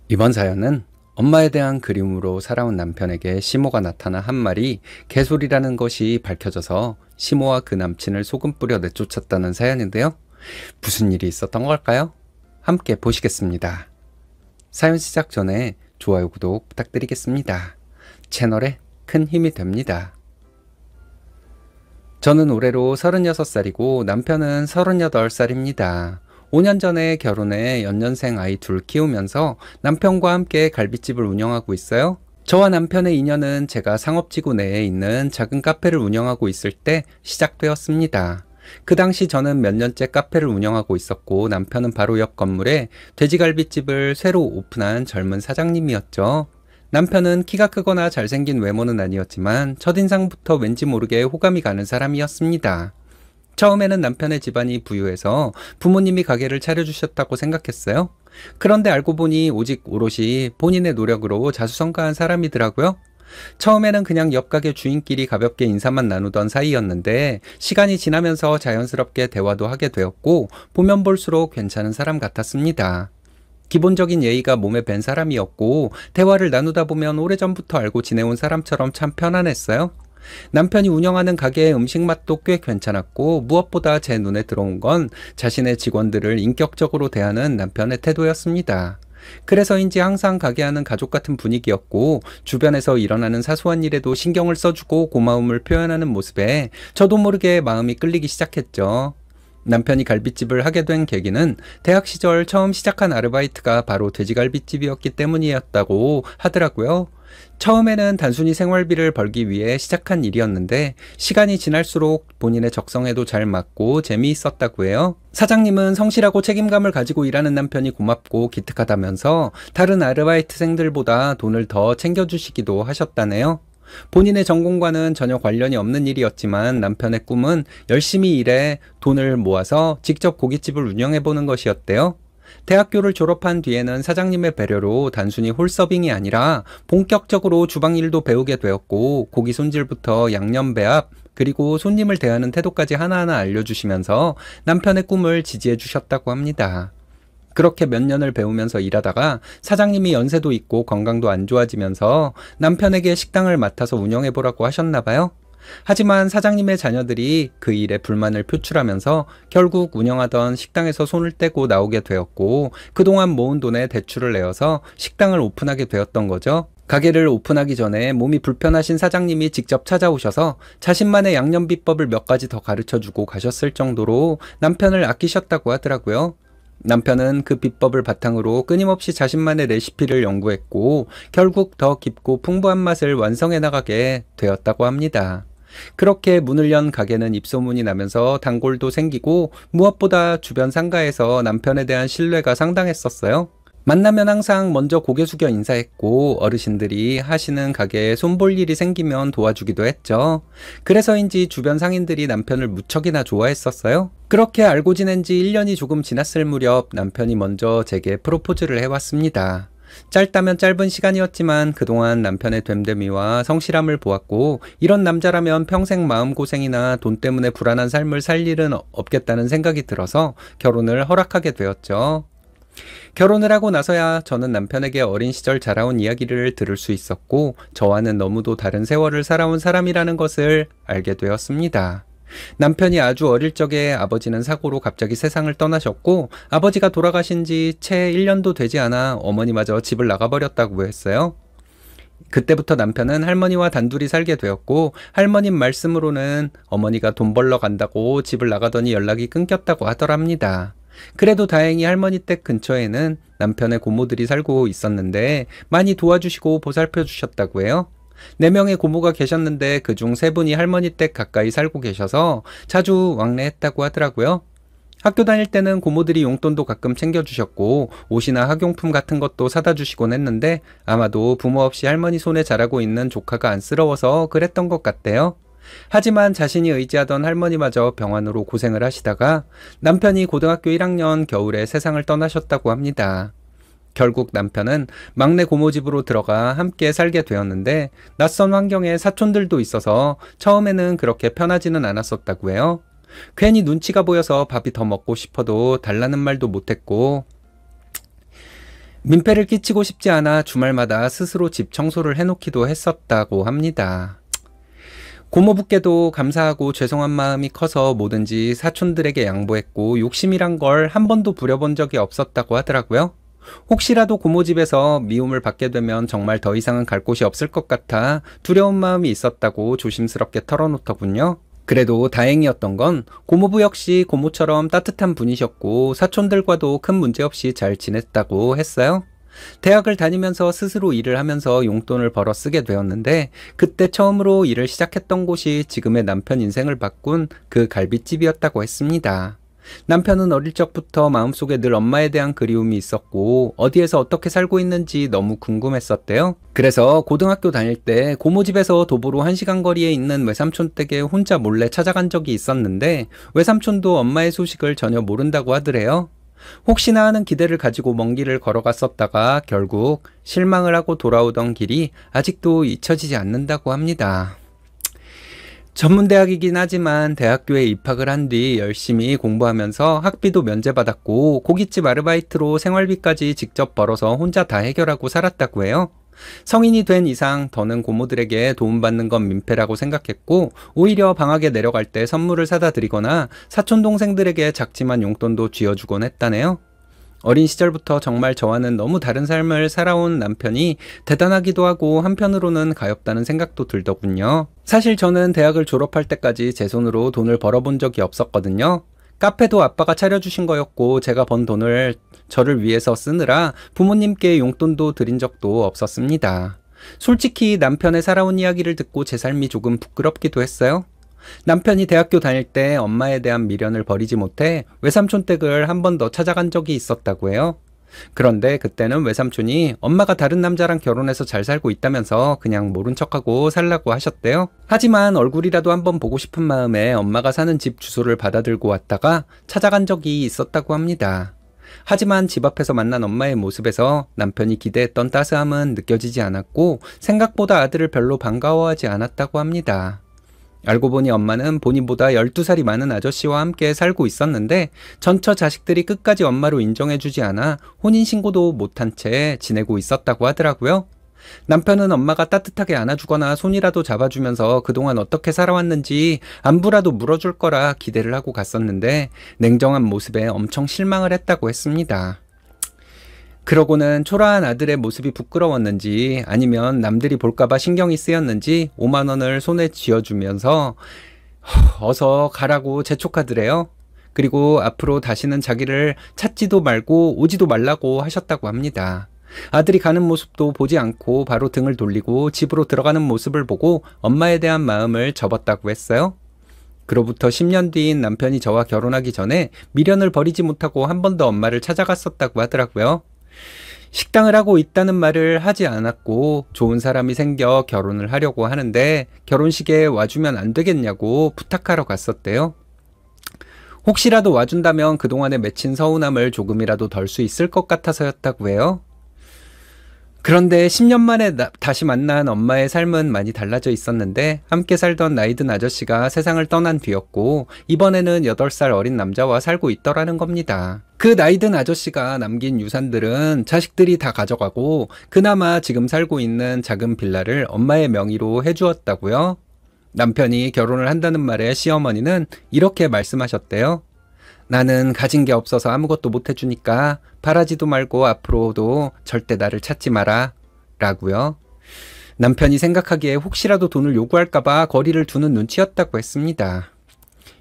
이번 사연은 엄마에 대한 그리움으로 살아온 남편에게 시모가 나타나 한 말이 개소리라는 것이 밝혀져서 시모와 그 남친을 소금 뿌려 내쫓았다는 사연인데요. 무슨 일이 있었던 걸까요? 함께 보시겠습니다. 사연 시작 전에 좋아요, 구독 부탁드리겠습니다. 채널에 큰 힘이 됩니다. 저는 올해로 36살이고 남편은 38살입니다. 5년 전에 결혼해 연년생 아이 둘 키우면서 남편과 함께 갈비집을 운영하고 있어요. 저와 남편의 인연은 제가 상업지구 내에 있는 작은 카페를 운영하고 있을 때 시작되었습니다. 그 당시 저는 몇 년째 카페를 운영하고 있었고 남편은 바로 옆 건물에 돼지갈비집을 새로 오픈한 젊은 사장님이었죠. 남편은 키가 크거나 잘생긴 외모는 아니었지만 첫인상부터 왠지 모르게 호감이 가는 사람이었습니다. 처음에는 남편의 집안이 부유해서 부모님이 가게를 차려주셨다고 생각했어요. 그런데 알고 보니 오직 오롯이 본인의 노력으로 자수성가한 사람이더라고요. 처음에는 그냥 옆 가게 주인끼리 가볍게 인사만 나누던 사이였는데 시간이 지나면서 자연스럽게 대화도 하게 되었고 보면 볼수록 괜찮은 사람 같았습니다. 기본적인 예의가 몸에 밴 사람이었고 대화를 나누다 보면 오래전부터 알고 지내온 사람처럼 참 편안했어요. 남편이 운영하는 가게의 음식 맛도 꽤 괜찮았고 무엇보다 제 눈에 들어온 건 자신의 직원들을 인격적으로 대하는 남편의 태도였습니다. 그래서인지 항상 가게 안은 가족 같은 분위기였고 주변에서 일어나는 사소한 일에도 신경을 써주고 고마움을 표현하는 모습에 저도 모르게 마음이 끌리기 시작했죠. 남편이 갈비집을 하게 된 계기는 대학 시절 처음 시작한 아르바이트가 바로 돼지갈비집이었기 때문이었다고 하더라고요. 처음에는 단순히 생활비를 벌기 위해 시작한 일이었는데 시간이 지날수록 본인의 적성에도 잘 맞고 재미있었다고 해요. 사장님은 성실하고 책임감을 가지고 일하는 남편이 고맙고 기특하다면서 다른 아르바이트생들보다 돈을 더 챙겨주시기도 하셨다네요. 본인의 전공과는 전혀 관련이 없는 일이었지만 남편의 꿈은 열심히 일해 돈을 모아서 직접 고깃집을 운영해보는 것이었대요. 대학교를 졸업한 뒤에는 사장님의 배려로 단순히 홀서빙이 아니라 본격적으로 주방 일도 배우게 되었고 고기 손질부터 양념 배합 그리고 손님을 대하는 태도까지 하나하나 알려주시면서 남편의 꿈을 지지해 주셨다고 합니다. 그렇게 몇 년을 배우면서 일하다가 사장님이 연세도 있고 건강도 안 좋아지면서 남편에게 식당을 맡아서 운영해보라고 하셨나 봐요. 하지만 사장님의 자녀들이 그 일에 불만을 표출하면서 결국 운영하던 식당에서 손을 떼고 나오게 되었고 그동안 모은 돈에 대출을 내어서 식당을 오픈하게 되었던 거죠. 가게를 오픈하기 전에 몸이 불편하신 사장님이 직접 찾아오셔서 자신만의 양념 비법을 몇 가지 더 가르쳐주고 가셨을 정도로 남편을 아끼셨다고 하더라고요. 남편은 그 비법을 바탕으로 끊임없이 자신만의 레시피를 연구했고 결국 더 깊고 풍부한 맛을 완성해 나가게 되었다고 합니다. 그렇게 문을 연 가게는 입소문이 나면서 단골도 생기고 무엇보다 주변 상가에서 남편에 대한 신뢰가 상당했었어요. 만나면 항상 먼저 고개 숙여 인사했고 어르신들이 하시는 가게에 손볼 일이 생기면 도와주기도 했죠. 그래서인지 주변 상인들이 남편을 무척이나 좋아했었어요. 그렇게 알고 지낸 지 1년이 조금 지났을 무렵 남편이 먼저 제게 프로포즈를 해왔습니다. 짧다면 짧은 시간이었지만 그동안 남편의 됨됨이와 성실함을 보았고 이런 남자라면 평생 마음고생이나 돈 때문에 불안한 삶을 살 일은 없겠다는 생각이 들어서 결혼을 허락하게 되었죠. 결혼을 하고 나서야 저는 남편에게 어린 시절 자라온 이야기를 들을 수 있었고 저와는 너무도 다른 세월을 살아온 사람이라는 것을 알게 되었습니다. 남편이 아주 어릴 적에 아버지는 사고로 갑자기 세상을 떠나셨고 아버지가 돌아가신 지 채 1년도 되지 않아 어머니마저 집을 나가버렸다고 했어요. 그때부터 남편은 할머니와 단둘이 살게 되었고 할머님 말씀으로는 어머니가 돈 벌러 간다고 집을 나가더니 연락이 끊겼다고 하더랍니다. 그래도 다행히 할머니 댁 근처에는 남편의 고모들이 살고 있었는데 많이 도와주시고 보살펴 주셨다고 해요. 4명의 고모가 계셨는데 그중 3분이 할머니 댁 가까이 살고 계셔서 자주 왕래했다고 하더라고요. 학교 다닐 때는 고모들이 용돈도 가끔 챙겨주셨고 옷이나 학용품 같은 것도 사다 주시곤 했는데 아마도 부모 없이 할머니 손에 자라고 있는 조카가 안쓰러워서 그랬던 것 같대요. 하지만 자신이 의지하던 할머니마저 병환으로 고생을 하시다가 남편이 고등학교 1학년 겨울에 세상을 떠나셨다고 합니다. 결국 남편은 막내 고모 집으로 들어가 함께 살게 되었는데 낯선 환경에 사촌들도 있어서 처음에는 그렇게 편하지는 않았었다고 해요. 괜히 눈치가 보여서 밥이 더 먹고 싶어도 달라는 말도 못했고 민폐를 끼치고 싶지 않아 주말마다 스스로 집 청소를 해놓기도 했었다고 합니다. 고모부께도 감사하고 죄송한 마음이 커서 뭐든지 사촌들에게 양보했고 욕심이란 걸 한 번도 부려본 적이 없었다고 하더라고요. 혹시라도 고모 집에서 미움을 받게 되면 정말 더 이상은 갈 곳이 없을 것 같아 두려운 마음이 있었다고 조심스럽게 털어놓더군요. 그래도 다행이었던 건 고모부 역시 고모처럼 따뜻한 분이셨고 사촌들과도 큰 문제 없이 잘 지냈다고 했어요. 대학을 다니면서 스스로 일을 하면서 용돈을 벌어 쓰게 되었는데 그때 처음으로 일을 시작했던 곳이 지금의 남편 인생을 바꾼 그 갈빗집이었다고 했습니다. 남편은 어릴 적부터 마음속에 늘 엄마에 대한 그리움이 있었고 어디에서 어떻게 살고 있는지 너무 궁금했었대요. 그래서 고등학교 다닐 때 고모집에서 도보로 1시간 거리에 있는 외삼촌 댁에 혼자 몰래 찾아간 적이 있었는데 외삼촌도 엄마의 소식을 전혀 모른다고 하더래요. 혹시나 하는 기대를 가지고 먼 길을 걸어갔었다가 결국 실망을 하고 돌아오던 길이 아직도 잊혀지지 않는다고 합니다. 전문대학이긴 하지만 대학교에 입학을 한 뒤 열심히 공부하면서 학비도 면제받았고 고깃집 아르바이트로 생활비까지 직접 벌어서 혼자 다 해결하고 살았다고 해요. 성인이 된 이상 더는 고모들에게 도움받는 건 민폐라고 생각했고 오히려 방학에 내려갈 때 선물을 사다 드리거나 사촌 동생들에게 작지만 용돈도 쥐어주곤 했다네요. 어린 시절부터 정말 저와는 너무 다른 삶을 살아온 남편이 대단하기도 하고 한편으로는 가엾다는 생각도 들더군요. 사실 저는 대학을 졸업할 때까지 제 손으로 돈을 벌어본 적이 없었거든요. 카페도 아빠가 차려주신 거였고 제가 번 돈을 저를 위해서 쓰느라 부모님께 용돈도 드린 적도 없었습니다. 솔직히 남편의 살아온 이야기를 듣고 제 삶이 조금 부끄럽기도 했어요. 남편이 대학교 다닐 때 엄마에 대한 미련을 버리지 못해 외삼촌 댁을 한 번 더 찾아간 적이 있었다고 해요. 그런데 그때는 외삼촌이 엄마가 다른 남자랑 결혼해서 잘 살고 있다면서 그냥 모른 척하고 살라고 하셨대요. 하지만 얼굴이라도 한번 보고 싶은 마음에 엄마가 사는 집 주소를 받아들고 왔다가 찾아간 적이 있었다고 합니다. 하지만 집 앞에서 만난 엄마의 모습에서 남편이 기대했던 따스함은 느껴지지 않았고 생각보다 아들을 별로 반가워하지 않았다고 합니다. 알고 보니 엄마는 본인보다 12살이 많은 아저씨와 함께 살고 있었는데 전처 자식들이 끝까지 엄마로 인정해주지 않아 혼인신고도 못한 채 지내고 있었다고 하더라고요. 남편은 엄마가 따뜻하게 안아주거나 손이라도 잡아주면서 그동안 어떻게 살아왔는지 안부라도 물어줄 거라 기대를 하고 갔었는데 냉정한 모습에 엄청 실망을 했다고 했습니다. 그러고는 초라한 아들의 모습이 부끄러웠는지 아니면 남들이 볼까봐 신경이 쓰였는지 5만 원을 손에 쥐어주면서 어서 가라고 재촉하더래요. 그리고 앞으로 다시는 자기를 찾지도 말고 오지도 말라고 하셨다고 합니다. 아들이 가는 모습도 보지 않고 바로 등을 돌리고 집으로 들어가는 모습을 보고 엄마에 대한 마음을 접었다고 했어요. 그로부터 10년 뒤인 남편이 저와 결혼하기 전에 미련을 버리지 못하고 한 번 더 엄마를 찾아갔었다고 하더라고요. 식당을 하고 있다는 말을 하지 않았고 좋은 사람이 생겨 결혼을 하려고 하는데 결혼식에 와주면 안 되겠냐고 부탁하러 갔었대요. 혹시라도 와준다면 그동안에 맺힌 서운함을 조금이라도 덜 수 있을 것 같아서였다고 해요. 그런데 10년 만에 다시 만난 엄마의 삶은 많이 달라져 있었는데 함께 살던 나이든 아저씨가 세상을 떠난 뒤였고 이번에는 8살 어린 남자와 살고 있더라는 겁니다. 그 나이든 아저씨가 남긴 유산들은 자식들이 다 가져가고 그나마 지금 살고 있는 작은 빌라를 엄마의 명의로 해주었다고요. 남편이 결혼을 한다는 말에 시어머니는 이렇게 말씀하셨대요. 나는 가진 게 없어서 아무것도 못 해주니까 바라지도 말고 앞으로도 절대 나를 찾지 마라 라고요. 남편이 생각하기에 혹시라도 돈을 요구할까봐 거리를 두는 눈치였다고 했습니다.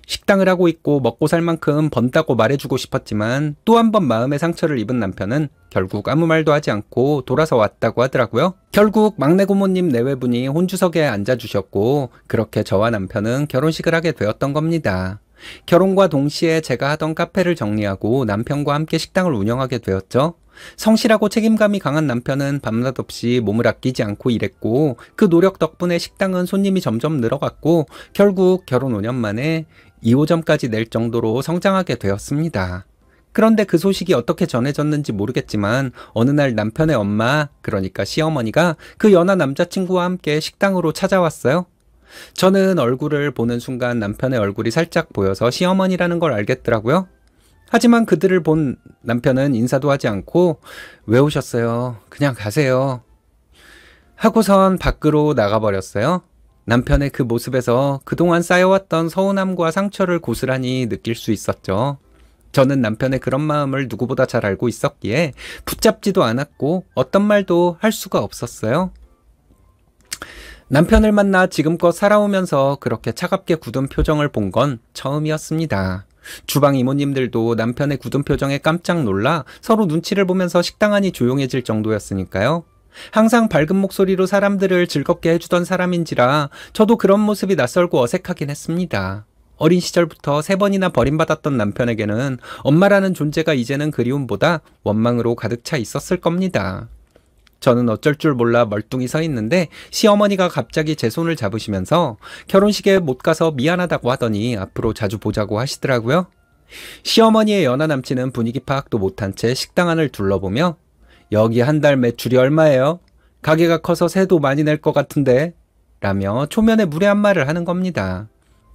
식당을 하고 있고 먹고 살 만큼 번다고 말해주고 싶었지만 또 한 번 마음의 상처를 입은 남편은 결국 아무 말도 하지 않고 돌아서 왔다고 하더라고요. 결국 막내 고모님 내외분이 혼주석에 앉아주셨고 그렇게 저와 남편은 결혼식을 하게 되었던 겁니다. 결혼과 동시에 제가 하던 카페를 정리하고 남편과 함께 식당을 운영하게 되었죠. 성실하고 책임감이 강한 남편은 밤낮 없이 몸을 아끼지 않고 일했고 그 노력 덕분에 식당은 손님이 점점 늘어갔고 결국 결혼 5년 만에 2호점까지 낼 정도로 성장하게 되었습니다. 그런데 그 소식이 어떻게 전해졌는지 모르겠지만 어느 날 남편의 엄마, 그러니까 시어머니가 그 연하 남자친구와 함께 식당으로 찾아왔어요. 저는 얼굴을 보는 순간 남편의 얼굴이 살짝 보여서 시어머니라는 걸 알겠더라고요. 하지만 그들을 본 남편은 인사도 하지 않고 왜 오셨어요? 그냥 가세요. 하고선 밖으로 나가버렸어요. 남편의 그 모습에서 그동안 쌓여왔던 서운함과 상처를 고스란히 느낄 수 있었죠. 저는 남편의 그런 마음을 누구보다 잘 알고 있었기에 붙잡지도 않았고 어떤 말도 할 수가 없었어요. 남편을 만나 지금껏 살아오면서 그렇게 차갑게 굳은 표정을 본 건 처음이었습니다. 주방 이모님들도 남편의 굳은 표정에 깜짝 놀라 서로 눈치를 보면서 식당 안이 조용해질 정도였으니까요. 항상 밝은 목소리로 사람들을 즐겁게 해주던 사람인지라 저도 그런 모습이 낯설고 어색하긴 했습니다. 어린 시절부터 3번이나 버림받았던 남편에게는 엄마라는 존재가 이제는 그리움보다 원망으로 가득 차 있었을 겁니다. 저는 어쩔 줄 몰라 멀뚱히 서 있는데 시어머니가 갑자기 제 손을 잡으시면서 결혼식에 못 가서 미안하다고 하더니 앞으로 자주 보자고 하시더라고요. 시어머니의 연하 남친은 분위기 파악도 못한 채 식당 안을 둘러보며 여기 한 달 매출이 얼마예요? 가게가 커서 세도 많이 낼 것 같은데? 라며 초면에 무례한 말을 하는 겁니다.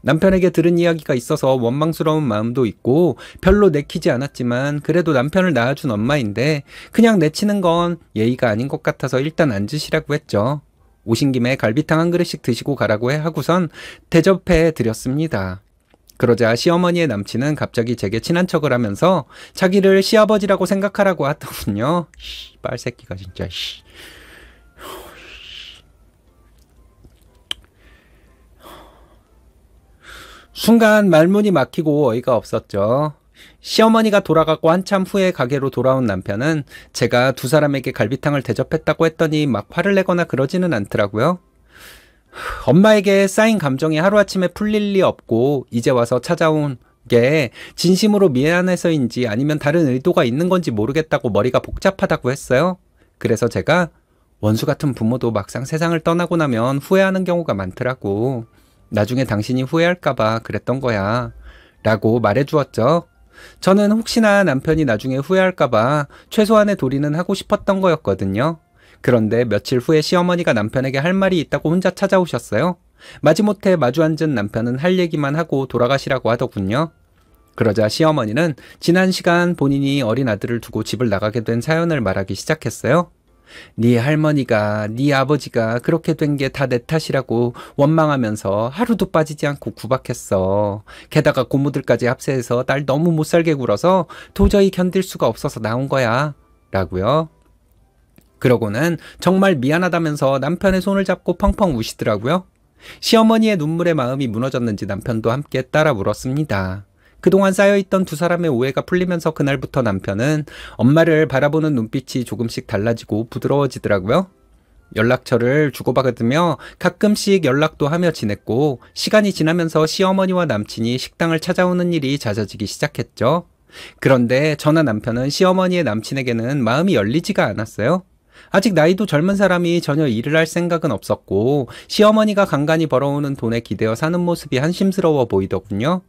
남편에게 들은 이야기가 있어서 원망스러운 마음도 있고 별로 내키지 않았지만 그래도 남편을 낳아준 엄마인데 그냥 내치는 건 예의가 아닌 것 같아서 일단 앉으시라고 했죠. 오신 김에 갈비탕 한 그릇씩 드시고 가라고 하고선 대접해 드렸습니다. 그러자 시어머니의 남친은 갑자기 제게 친한 척을 하면서 자기를 시아버지라고 생각하라고 하더군요. 빨새끼가 진짜. 순간 말문이 막히고 어이가 없었죠. 시어머니가 돌아가고 한참 후에 가게로 돌아온 남편은 제가 두 사람에게 갈비탕을 대접했다고 했더니 막 화를 내거나 그러지는 않더라고요. 엄마에게 쌓인 감정이 하루아침에 풀릴 리 없고 이제 와서 찾아온 게 진심으로 미안해서인지 아니면 다른 의도가 있는 건지 모르겠다고 머리가 복잡하다고 했어요. 그래서 제가 원수 같은 부모도 막상 세상을 떠나고 나면 후회하는 경우가 많더라고. 나중에 당신이 후회할까봐 그랬던 거야. 라고 말해주었죠. 저는 혹시나 남편이 나중에 후회할까봐 최소한의 도리는 하고 싶었던 거였거든요. 그런데 며칠 후에 시어머니가 남편에게 할 말이 있다고 혼자 찾아오셨어요. 마지못해 마주 앉은 남편은 할 얘기만 하고 돌아가시라고 하더군요. 그러자 시어머니는 지난 시간 본인이 어린 아들을 두고 집을 나가게 된 사연을 말하기 시작했어요. 네 할머니가 네 아버지가 그렇게 된 게 다 내 탓이라고 원망하면서 하루도 빠지지 않고 구박했어. 게다가 고모들까지 합세해서 날 너무 못살게 굴어서 도저히 견딜 수가 없어서 나온 거야. 라고요. 그러고는 정말 미안하다면서 남편의 손을 잡고 펑펑 우시더라고요. 시어머니의 눈물에 마음이 무너졌는지 남편도 함께 따라 울었습니다. 그동안 쌓여있던 두 사람의 오해가 풀리면서 그날부터 남편은 엄마를 바라보는 눈빛이 조금씩 달라지고 부드러워지더라고요. 연락처를 주고받으며 가끔씩 연락도 하며 지냈고 시간이 지나면서 시어머니와 남친이 식당을 찾아오는 일이 잦아지기 시작했죠. 그런데 저나 남편은 시어머니의 남친에게는 마음이 열리지가 않았어요. 아직 나이도 젊은 사람이 전혀 일을 할 생각은 없었고 시어머니가 간간히 벌어오는 돈에 기대어 사는 모습이 한심스러워 보이더군요.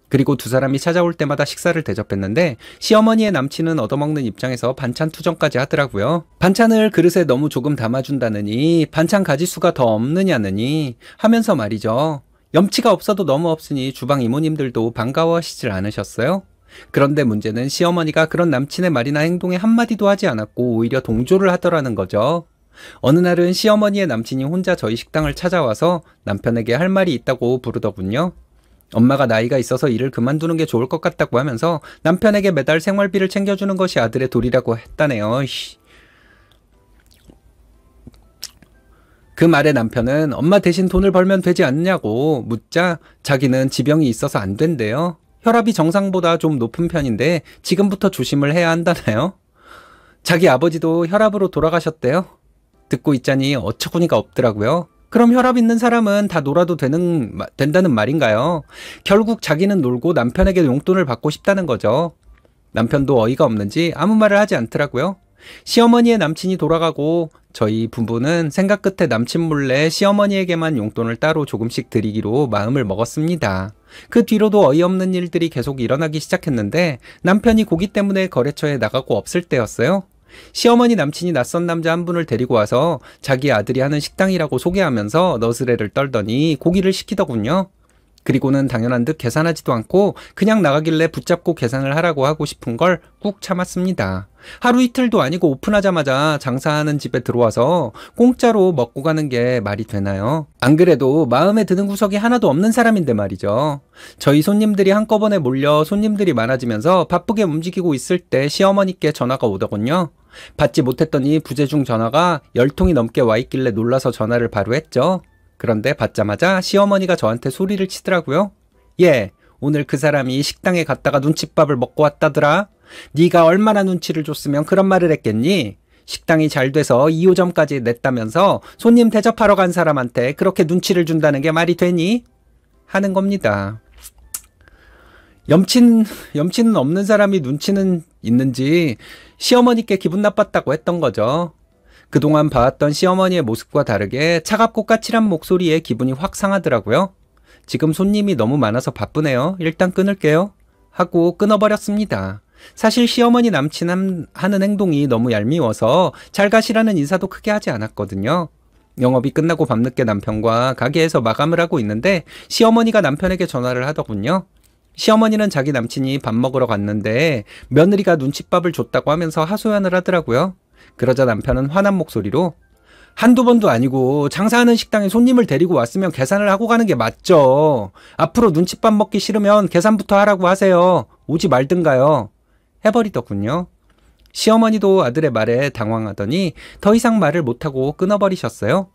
그리고 두 사람이 찾아올 때마다 식사를 대접했는데 시어머니의 남친은 얻어먹는 입장에서 반찬 투정까지 하더라고요. 반찬을 그릇에 너무 조금 담아준다느니 반찬 가지수가 더 없느냐느니 하면서 말이죠. 염치가 없어도 너무 없으니 주방 이모님들도 반가워하시질 않으셨어요? 그런데 문제는 시어머니가 그런 남친의 말이나 행동에 한마디도 하지 않았고 오히려 동조를 하더라는 거죠. 어느 날은 시어머니의 남친이 혼자 저희 식당을 찾아와서 남편에게 할 말이 있다고 부르더군요. 엄마가 나이가 있어서 일을 그만두는 게 좋을 것 같다고 하면서 남편에게 매달 생활비를 챙겨주는 것이 아들의 도리라고 했다네요. 그 말에 남편은 엄마 대신 돈을 벌면 되지 않느냐고 묻자 자기는 지병이 있어서 안 된대요. 혈압이 정상보다 좀 높은 편인데 지금부터 조심을 해야 한다나요? 자기 아버지도 혈압으로 돌아가셨대요. 듣고 있자니 어처구니가 없더라고요. 그럼 혈압 있는 사람은 다 놀아도 된다는 말인가요? 결국 자기는 놀고 남편에게 용돈을 받고 싶다는 거죠. 남편도 어이가 없는지 아무 말을 하지 않더라고요. 시어머니의 남친이 돌아가고 저희 부부는 생각 끝에 남친 몰래 시어머니에게만 용돈을 따로 조금씩 드리기로 마음을 먹었습니다. 그 뒤로도 어이없는 일들이 계속 일어나기 시작했는데 남편이 고기 때문에 거래처에 나가고 없을 때였어요. 시어머니 남친이 낯선 남자 한 분을 데리고 와서 자기 아들이 하는 식당이라고 소개하면서 너스레를 떨더니 고기를 시키더군요. 그리고는 당연한 듯 계산하지도 않고 그냥 나가길래 붙잡고 계산을 하라고 하고 싶은 걸 꾹 참았습니다. 하루 이틀도 아니고 오픈하자마자 장사하는 집에 들어와서 공짜로 먹고 가는 게 말이 되나요? 안 그래도 마음에 드는 구석이 하나도 없는 사람인데 말이죠. 저희 손님들이 한꺼번에 몰려 손님들이 많아지면서 바쁘게 움직이고 있을 때 시어머니께 전화가 오더군요. 받지 못했더니 부재중 전화가 10통이 넘게 와 있길래 놀라서 전화를 바로 했죠. 그런데 받자마자 시어머니가 저한테 소리를 치더라고요. 얘, 오늘 그 사람이 식당에 갔다가 눈칫밥을 먹고 왔다더라. 네가 얼마나 눈치를 줬으면 그런 말을 했겠니? 식당이 잘 돼서 2호점까지 냈다면서 손님 대접하러 간 사람한테 그렇게 눈치를 준다는 게 말이 되니? 하는 겁니다. 염치는 없는 사람이 눈치는 있는지 시어머니께 기분 나빴다고 했던 거죠. 그동안 봐왔던 시어머니의 모습과 다르게 차갑고 까칠한 목소리에 기분이 확 상하더라고요. 지금 손님이 너무 많아서 바쁘네요. 일단 끊을게요. 하고 끊어버렸습니다. 사실 시어머니 남친 하는 행동이 너무 얄미워서 잘 가시라는 인사도 크게 하지 않았거든요. 영업이 끝나고 밤늦게 남편과 가게에서 마감을 하고 있는데 시어머니가 남편에게 전화를 하더군요. 시어머니는 자기 남친이 밥 먹으러 갔는데 며느리가 눈칫밥을 줬다고 하면서 하소연을 하더라고요. 그러자 남편은 화난 목소리로 한두 번도 아니고 장사하는 식당에 손님을 데리고 왔으면 계산을 하고 가는 게 맞죠. 앞으로 눈칫밥 먹기 싫으면 계산부터 하라고 하세요. 오지 말든가요. 해버리더군요. 시어머니도 아들의 말에 당황하더니 더 이상 말을 못하고 끊어버리셨어요.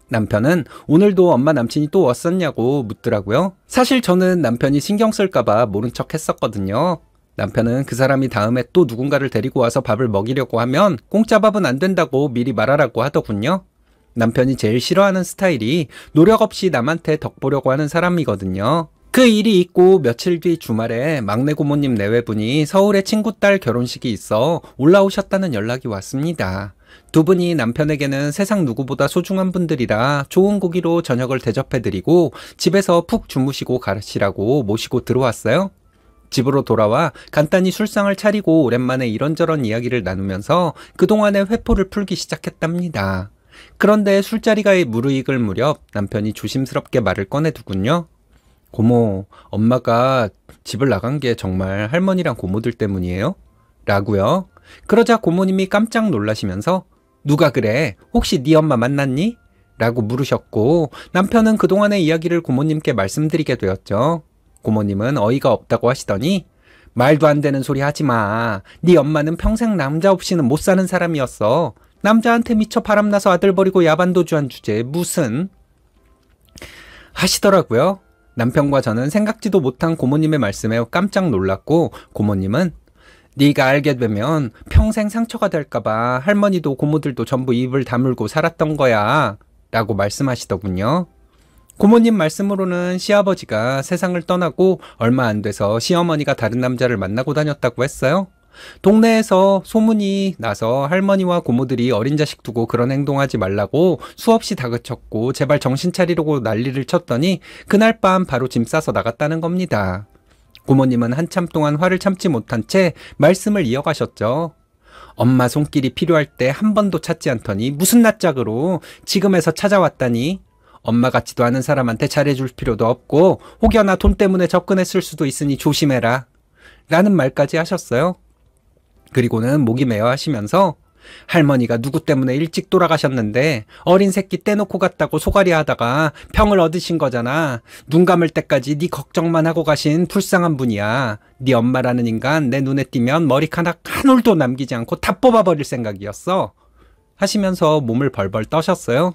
남편은 오늘도 엄마 남친이 또 왔었냐고 묻더라고요. 사실 저는 남편이 신경 쓸까봐 모른 척 했었거든요. 남편은 그 사람이 다음에 또 누군가를 데리고 와서 밥을 먹이려고 하면 공짜 밥은 안 된다고 미리 말하라고 하더군요. 남편이 제일 싫어하는 스타일이 노력 없이 남한테 덕 보려고 하는 사람이거든요. 그 일이 있고 며칠 뒤 주말에 막내 고모님 내외분이 서울에 친구 딸 결혼식이 있어 올라오셨다는 연락이 왔습니다. 두 분이 남편에게는 세상 누구보다 소중한 분들이라 좋은 고기로 저녁을 대접해드리고 집에서 푹 주무시고 가시라고 모시고 들어왔어요. 집으로 돌아와 간단히 술상을 차리고 오랜만에 이런저런 이야기를 나누면서 그동안의 회포를 풀기 시작했답니다. 그런데 술자리가 무르익을 무렵 남편이 조심스럽게 말을 꺼내두군요. 고모, 엄마가 집을 나간 게 정말 할머니랑 고모들 때문이에요? 라고요. 그러자 고모님이 깜짝 놀라시면서 누가 그래? 혹시 네 엄마 만났니? 라고 물으셨고 남편은 그동안의 이야기를 고모님께 말씀드리게 되었죠. 고모님은 어이가 없다고 하시더니 말도 안 되는 소리 하지 마. 네 엄마는 평생 남자 없이는 못 사는 사람이었어. 남자한테 미쳐 바람나서 아들 버리고 야반도주한 주제에 무슨 하시더라고요. 남편과 저는 생각지도 못한 고모님의 말씀에 깜짝 놀랐고 고모님은 네가 알게 되면 평생 상처가 될까봐 할머니도 고모들도 전부 입을 다물고 살았던 거야 라고 말씀하시더군요. 고모님 말씀으로는 시아버지가 세상을 떠나고 얼마 안 돼서 시어머니가 다른 남자를 만나고 다녔다고 했어요. 동네에서 소문이 나서 할머니와 고모들이 어린 자식 두고 그런 행동하지 말라고 수없이 다그쳤고 제발 정신 차리려고 난리를 쳤더니 그날 밤 바로 짐 싸서 나갔다는 겁니다. 고모님은 한참 동안 화를 참지 못한 채 말씀을 이어가셨죠. 엄마 손길이 필요할 때 한 번도 찾지 않더니 무슨 낯짝으로 지금에서 찾아왔다니. 엄마 같지도 않은 사람한테 잘해줄 필요도 없고 혹여나 돈 때문에 접근했을 수도 있으니 조심해라 라는 말까지 하셨어요. 그리고는 목이 메어 하시면서 할머니가 누구 때문에 일찍 돌아가셨는데 어린 새끼 떼놓고 갔다고 소갈이 하다가 평을 얻으신 거잖아. 눈 감을 때까지 네 걱정만 하고 가신 불쌍한 분이야. 네 엄마라는 인간 내 눈에 띄면 머리카락 한 올도 남기지 않고 다 뽑아버릴 생각이었어 하시면서 몸을 벌벌 떠셨어요.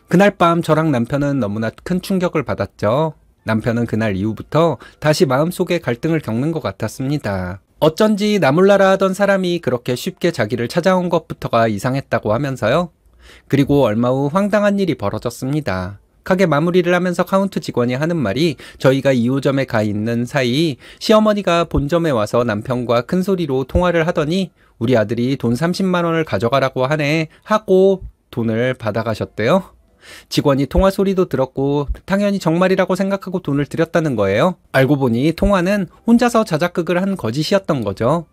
그날 밤 저랑 남편은 너무나 큰 충격을 받았죠. 남편은 그날 이후부터 다시 마음속에 갈등을 겪는 것 같았습니다. 어쩐지 나 몰라라 하던 사람이 그렇게 쉽게 자기를 찾아온 것부터가 이상했다고 하면서요. 그리고 얼마 후 황당한 일이 벌어졌습니다. 가게 마무리를 하면서 카운트 직원이 하는 말이 저희가 2호점에 가 있는 사이 시어머니가 본점에 와서 남편과 큰 소리로 통화를 하더니 우리 아들이 돈 30만 원을 가져가라고 하네 하고 돈을 받아가셨대요. 직원이 통화 소리도 들었고 당연히 정말이라고 생각하고 돈을 드렸다는 거예요. 알고 보니 통화는 혼자서 자작극을 한 거짓이었던 거죠.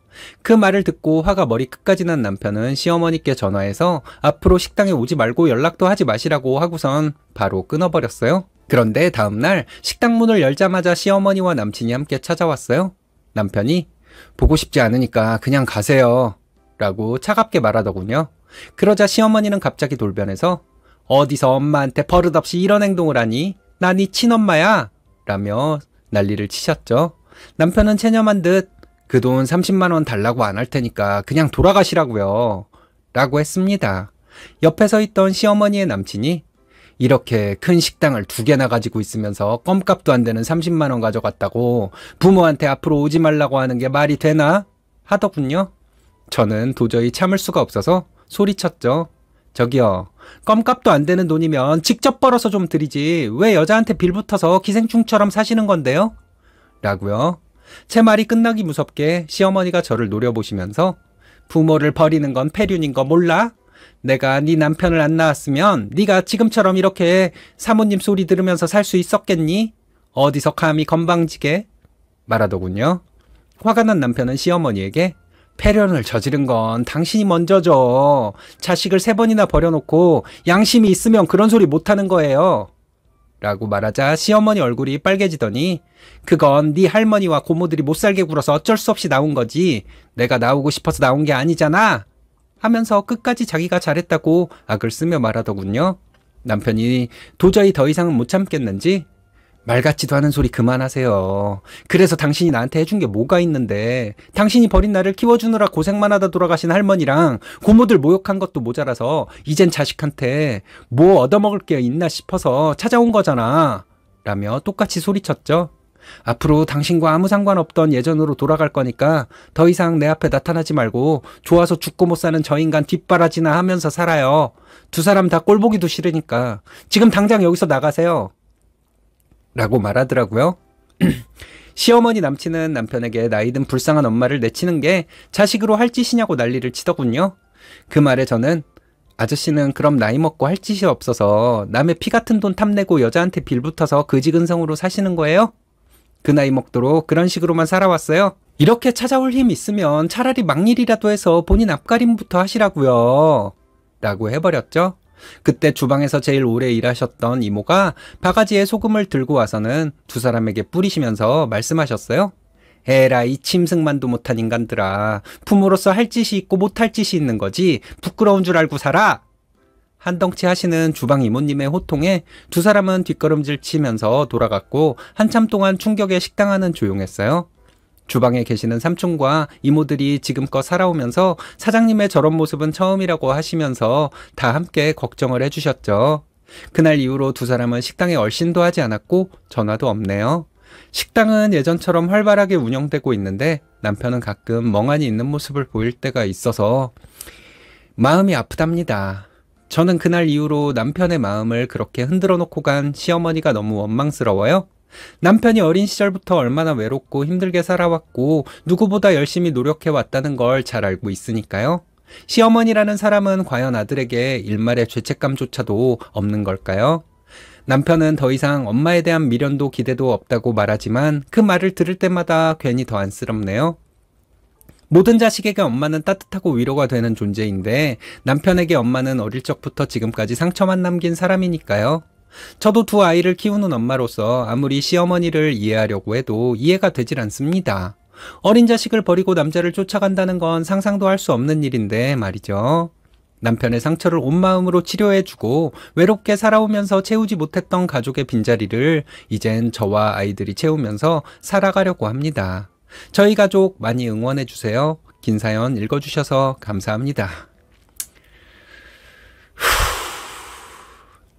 그 말을 듣고 화가 머리 끝까지 난 남편은 시어머니께 전화해서 앞으로 식당에 오지 말고 연락도 하지 마시라고 하고선 바로 끊어버렸어요. 그런데 다음날 식당 문을 열자마자 시어머니와 남친이 함께 찾아왔어요. 남편이 보고 싶지 않으니까 그냥 가세요 라고 차갑게 말하더군요. 그러자 시어머니는 갑자기 돌변해서 어디서 엄마한테 버릇없이 이런 행동을 하니? 나 네 친엄마야 라며 난리를 치셨죠. 남편은 체념한 듯 그 돈 30만 원 달라고 안 할 테니까 그냥 돌아가시라고요 라고 했습니다. 옆에 서 있던 시어머니의 남친이 이렇게 큰 식당을 2개나 가지고 있으면서 껌값도 안 되는 30만 원 가져갔다고 부모한테 앞으로 오지 말라고 하는 게 말이 되나? 하더군요. 저는 도저히 참을 수가 없어서 소리쳤죠. 저기요, 껌값도 안 되는 돈이면 직접 벌어서 좀 드리지 왜 여자한테 빌붙어서 기생충처럼 사시는 건데요? 라고요. 제 말이 끝나기 무섭게 시어머니가 저를 노려보시면서 부모를 버리는 건 폐륜인 거 몰라? 내가 네 남편을 안 낳았으면 네가 지금처럼 이렇게 사모님 소리 들으면서 살 수 있었겠니? 어디서 감히 건방지게? 말하더군요. 화가 난 남편은 시어머니에게 폐륜을 저지른 건 당신이 먼저죠. 자식을 3번이나 버려놓고 양심이 있으면 그런 소리 못하는 거예요. 라고 말하자 시어머니 얼굴이 빨개지더니 그건 네 할머니와 고모들이 못살게 굴어서 어쩔 수 없이 나온 거지 내가 나오고 싶어서 나온 게 아니잖아 하면서 끝까지 자기가 잘했다고 악을 쓰며 말하더군요. 남편이 도저히 더 이상은 못 참겠는지 말 같지도 않은 소리 그만하세요. 그래서 당신이 나한테 해준 게 뭐가 있는데 당신이 버린 나를 키워주느라 고생만 하다 돌아가신 할머니랑 고모들 모욕한 것도 모자라서 이젠 자식한테 뭐 얻어먹을 게 있나 싶어서 찾아온 거잖아 라며 똑같이 소리쳤죠. 앞으로 당신과 아무 상관없던 예전으로 돌아갈 거니까 더 이상 내 앞에 나타나지 말고 좋아서 죽고 못 사는 저 인간 뒷바라지나 하면서 살아요. 2사람 다 꼴보기도 싫으니까 지금 당장 여기서 나가세요. 라고 말하더라고요. 시어머니 남친은 남편에게 나이든 불쌍한 엄마를 내치는 게 자식으로 할 짓이냐고 난리를 치더군요. 그 말에 저는 아저씨는 그럼 나이 먹고 할 짓이 없어서 남의 피 같은 돈 탐내고 여자한테 빌붙어서 그지근성으로 사시는 거예요? 그 나이 먹도록 그런 식으로만 살아왔어요? 이렇게 찾아올 힘 있으면 차라리 막일이라도 해서 본인 앞가림부터 하시라고요. 라고 해버렸죠. 그때 주방에서 제일 오래 일하셨던 이모가 바가지에 소금을 들고 와서는 2사람에게 뿌리시면서 말씀하셨어요. 에라 이 침승만도 못한 인간들아. 부모로서 할 짓이 있고 못할 짓이 있는 거지 부끄러운 줄 알고 살아. 한덩치 하시는 주방 이모님의 호통에 2사람은 뒷걸음질 치면서 돌아갔고 한참 동안 충격에 식당 안은 조용했어요. 주방에 계시는 삼촌과 이모들이 지금껏 살아오면서 사장님의 저런 모습은 처음이라고 하시면서 다 함께 걱정을 해주셨죠. 그날 이후로 2사람은 식당에 얼씬도 하지 않았고 전화도 없네요. 식당은 예전처럼 활발하게 운영되고 있는데 남편은 가끔 멍하니 있는 모습을 보일 때가 있어서 마음이 아프답니다. 저는 그날 이후로 남편의 마음을 그렇게 흔들어 놓고 간 시어머니가 너무 원망스러워요. 남편이 어린 시절부터 얼마나 외롭고 힘들게 살아왔고 누구보다 열심히 노력해왔다는 걸 잘 알고 있으니까요. 시어머니라는 사람은 과연 아들에게 일말의 죄책감조차도 없는 걸까요? 남편은 더 이상 엄마에 대한 미련도 기대도 없다고 말하지만 그 말을 들을 때마다 괜히 더 안쓰럽네요. 모든 자식에게 엄마는 따뜻하고 위로가 되는 존재인데 남편에게 엄마는 어릴 적부터 지금까지 상처만 남긴 사람이니까요. 저도 2아이를 키우는 엄마로서 아무리 시어머니를 이해하려고 해도 이해가 되질 않습니다. 어린 자식을 버리고 남자를 쫓아간다는 건 상상도 할 수 없는 일인데 말이죠. 남편의 상처를 온 마음으로 치료해주고 외롭게 살아오면서 채우지 못했던 가족의 빈자리를 이젠 저와 아이들이 채우면서 살아가려고 합니다. 저희 가족 많이 응원해주세요. 긴 사연 읽어주셔서 감사합니다.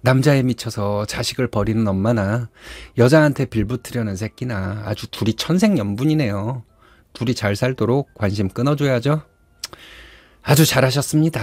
남자에 미쳐서 자식을 버리는 엄마나 여자한테 빌붙으려는 새끼나 아주 둘이 천생연분이네요. 둘이 잘 살도록 관심 끊어줘야죠. 아주 잘하셨습니다.